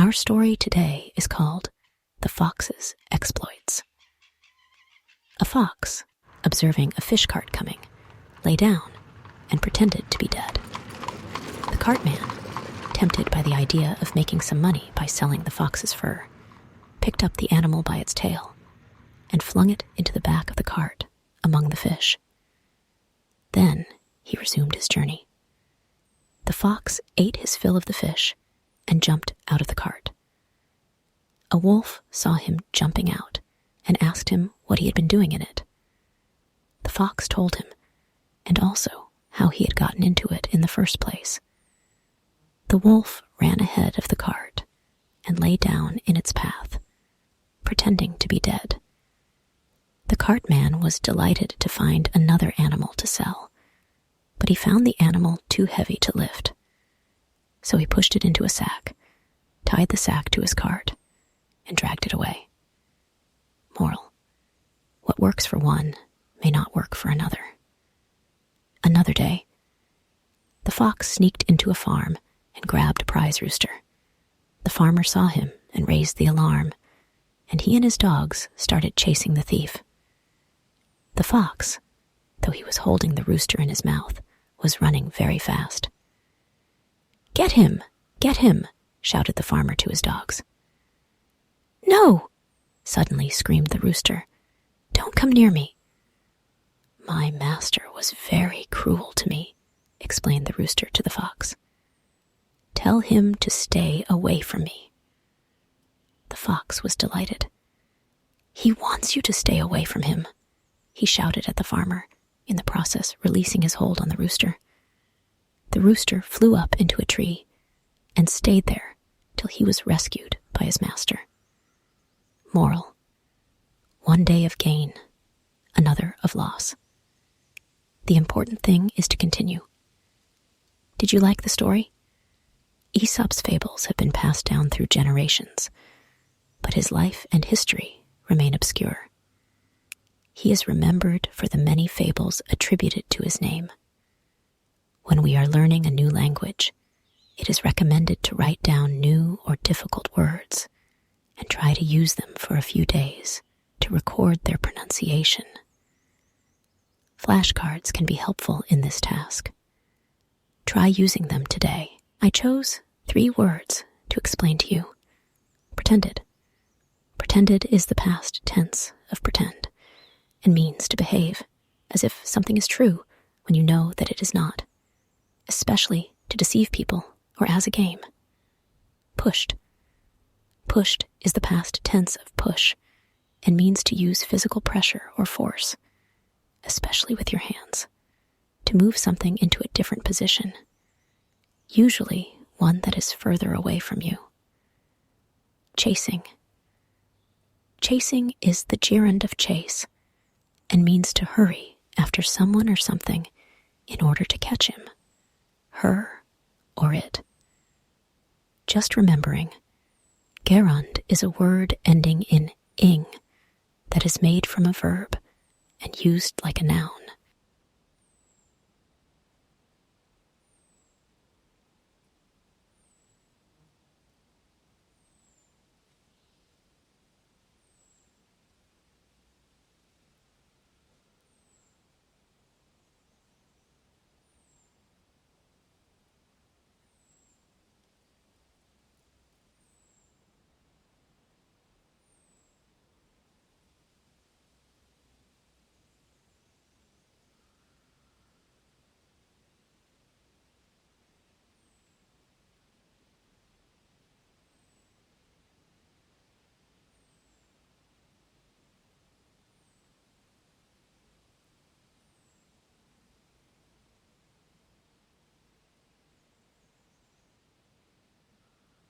Our story today is called The Fox's Exploits. A fox, observing a fish cart coming, lay down and pretended to be dead. The cartman, tempted by the idea of making some money by selling the fox's fur, picked up the animal by its tail and flung it into the back of the cart among the fish. Then he resumed his journey. The fox ate his fill of the fish and jumped out of the cart. A wolf saw him jumping out and asked him what he had been doing in it. The fox told him, and also how he had gotten into it in the first place. The wolf ran ahead of the cart and lay down in its path, pretending to be dead. The cartman was delighted to find another animal to sell, but he found the animal too heavy to lift. So he pushed it into a sack, tied the sack to his cart, and dragged it away. Moral: what works for one may not work for another. Another day, the fox sneaked into a farm and grabbed a prize rooster. The farmer saw him and raised the alarm, and he and his dogs started chasing the thief. The fox, though he was holding the rooster in his mouth, was running very fast. "Get him! Get him!" shouted the farmer to his dogs. "No!" suddenly screamed the rooster. "Don't come near me." "My master was very cruel to me," explained the rooster to the fox. "Tell him to stay away from me." The fox was delighted. "He wants you to stay away from him," he shouted at the farmer, in the process releasing his hold on the rooster. The rooster flew up into a tree and stayed there till he was rescued by his master. Moral: one day of gain, another of loss. The important thing is to continue. Did you like the story? Aesop's fables have been passed down through generations, but his life and history remain obscure. He is remembered for the many fables attributed to his name. When we are learning a new language, it is recommended to write down new or difficult words and try to use them for a few days to record their pronunciation. Flashcards can be helpful in this task. Try using them today. I chose 3 words to explain to you. Pretended. Pretended is the past tense of pretend and means to behave as if something is true when you know that it is not, especially to deceive people or as a game. Pushed. Pushed is the past tense of push and means to use physical pressure or force, especially with your hands, to move something into a different position, usually one that is further away from you. Chasing. Chasing is the gerund of chase and means to hurry after someone or something in order to catch him, her, or it. Just remembering, gerund is a word ending in ing that is made from a verb and used like a noun.